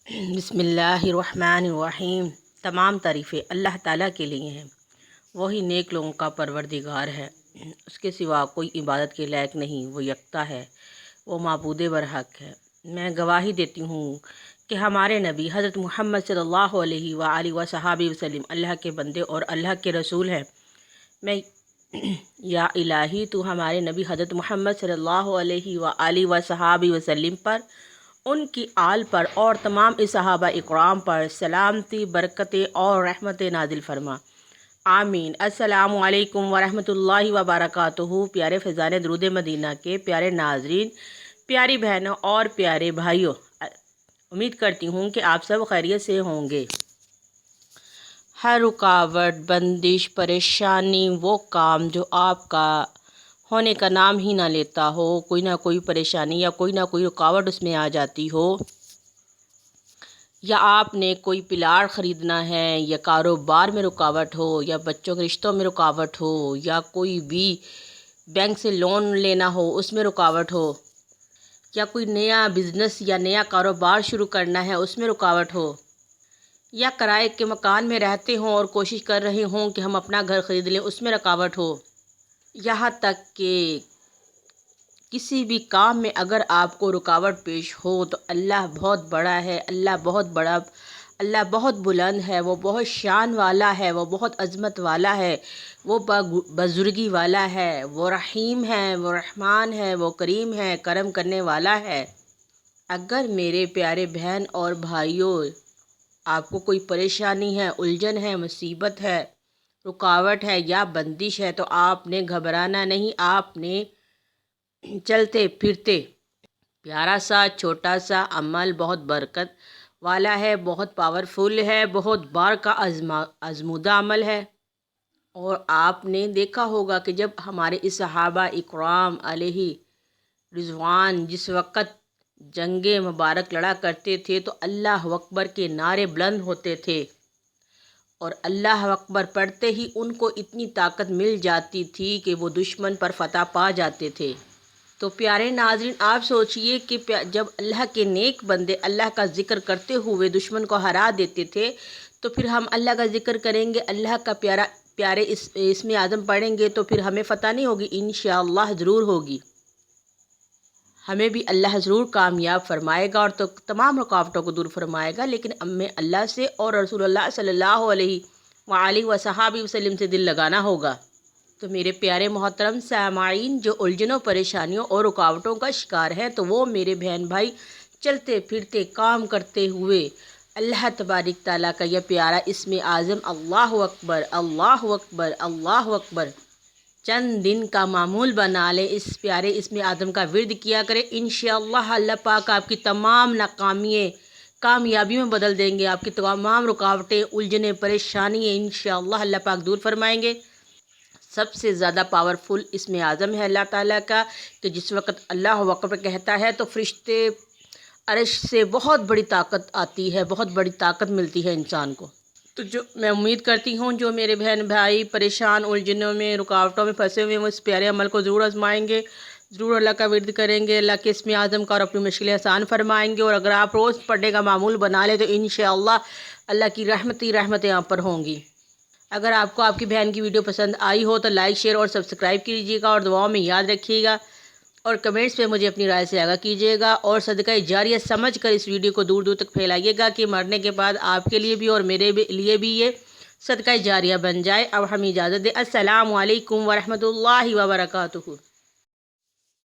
بسم اللہ الرحمن الرحیم۔ تمام تعریفیں اللہ تعالیٰ کے لیے ہیں، وہی نیک لوگوں کا پروردگار ہے، اس کے سوا کوئی عبادت کے لائق نہیں، وہ یکتا ہے، وہ معبود برحق ہے۔ میں گواہی دیتی ہوں کہ ہمارے نبی حضرت محمد صلی اللہ علیہ وآلہ وصحبہ وسلم اللہ کے بندے اور اللہ کے رسول ہیں۔ میں یا الہی تو ہمارے نبی حضرت محمد صلی اللہ علیہ وآلہ وصحبہ وسلم پر، ان کی آل پر اور تمام صحابہ اکرام پر سلامتی، برکتیں اور رحمت نازل فرما، آمین۔ السلام علیکم ورحمۃ اللہ وبرکاتہ۔ پیارے فیضان درود مدینہ کے پیارے ناظرین، پیاری بہنوں اور پیارے بھائیوں، امید کرتی ہوں کہ آپ سب خیریت سے ہوں گے۔ ہر رکاوٹ، بندش، پریشانی، وہ کام جو آپ کا ہونے کا نام ہی نہ لیتا ہو، کوئی نہ کوئی پریشانی یا کوئی نہ کوئی رکاوٹ اس میں آ جاتی ہو، یا آپ نے کوئی پلاٹ خریدنا ہے، یا کاروبار میں رکاوٹ ہو، یا بچوں کے رشتوں میں رکاوٹ ہو، یا کوئی بھی بینک سے لون لینا ہو اس میں رکاوٹ ہو، یا کوئی نیا بزنس یا نیا کاروبار شروع کرنا ہے اس میں رکاوٹ ہو، یا کرائے کے مکان میں رہتے ہوں اور کوشش کر رہے ہوں کہ ہم اپنا گھر خرید لیں اس میں رکاوٹ ہو، یہاں تک کہ کسی بھی کام میں اگر آپ کو رکاوٹ پیش ہو تو اللہ بہت بڑا ہے، اللہ بہت بڑا، اللہ بہت بلند ہے، وہ بہت شان والا ہے، وہ بہت عظمت والا ہے، وہ بزرگی والا ہے، وہ رحیم ہے، وہ رحمان ہے، وہ کریم ہے، کرم کرنے والا ہے۔ اگر میرے پیارے بہن اور بھائیوں آپ کو کوئی پریشانی ہے، الجھن ہے، مصیبت ہے، رکاوٹ ہے یا بندش ہے تو آپ نے گھبرانا نہیں، آپ نے چلتے پھرتے پیارا سا چھوٹا سا عمل بہت برکت والا ہے، بہت پاورفل ہے، بہت بار کا آزمودہ عمل ہے۔ اور آپ نے دیکھا ہوگا کہ جب ہمارے اس صحابہ اکرام علیہ رضوان جس وقت جنگ مبارک لڑا کرتے تھے تو اللہ اکبر کے نعرے بلند ہوتے تھے، اور اللہ اکبر پڑھتے ہی ان کو اتنی طاقت مل جاتی تھی کہ وہ دشمن پر فتح پا جاتے تھے۔ تو پیارے ناظرین، آپ سوچئے کہ جب اللہ کے نیک بندے اللہ کا ذکر کرتے ہوئے دشمن کو ہرا دیتے تھے تو پھر ہم اللہ کا ذکر کریں گے، اللہ کا پیارے اسم اعظم پڑھیں گے تو پھر ہمیں فتح نہیں ہوگی؟ انشاءاللہ ضرور ہوگی، ہمیں بھی اللہ ضرور کامیاب فرمائے گا اور تو تمام رکاوٹوں کو دور فرمائے گا، لیکن ہمیں اللہ سے اور رسول اللہ صلی اللہ علیہ وآلہ وصحبہ وسلم سے دل لگانا ہوگا۔ تو میرے پیارے محترم سامعین، جو الجھنوں، پریشانیوں اور رکاوٹوں کا شکار ہیں تو وہ میرے بہن بھائی چلتے پھرتے کام کرتے ہوئے اللہ تبارک تعالیٰ کا یہ پیارا اسم اعظم اللہ اکبر، اللہ اکبر، اللہ اکبر چند دن کا معمول بنا لیں، اس پیارے اسم اعظم کا ورد کیا کریں، انشاءاللہ اللہ پاک آپ کی تمام ناکامیاں کامیابی میں بدل دیں گے، آپ کی تمام رکاوٹیں، الجھنیں، پریشانیاں انشاءاللہ اللہ پاک دور فرمائیں گے۔ سب سے زیادہ پاورفل اسم اعظم ہے اللہ تعالیٰ کا کہ جس وقت اللہ اکبر کہتا ہے تو فرشتے عرش سے بہت بڑی طاقت آتی ہے، بہت بڑی طاقت ملتی ہے انسان کو۔ تو جو میں امید کرتی ہوں جو میرے بہن بھائی پریشان، الجھنوں میں، رکاوٹوں میں پھنسے ہوئے ہیں وہ اس پیارے عمل کو ضرور آزمائیں گے، ضرور اللہ کا ورد کریں گے، اللہ کے اسم اعظم کا، اور اپنی مشکلیں آسان فرمائیں گے۔ اور اگر آپ روز پڑھنے کا معمول بنا لیں تو انشاءاللہ اللہ کی رحمتیں آپ پر ہوں گی۔ اگر آپ کو آپ کی بہن کی ویڈیو پسند آئی ہو تو لائک، شیئر اور سبسکرائب کیجیے گا، اور دعاؤں میں یاد رکھیے گا، اور کمنٹس پہ مجھے اپنی رائے سے آگاہ کیجیے گا، اور صدقہ جاریہ سمجھ کر اس ویڈیو کو دور دور تک پھیلائیے گا کہ مرنے کے بعد آپ کے لیے بھی اور میرے لیے بھی یہ صدقہ جاریہ بن جائے۔ اب ہم اجازت دیں، السلام علیکم ورحمۃ اللہ وبرکاتہ۔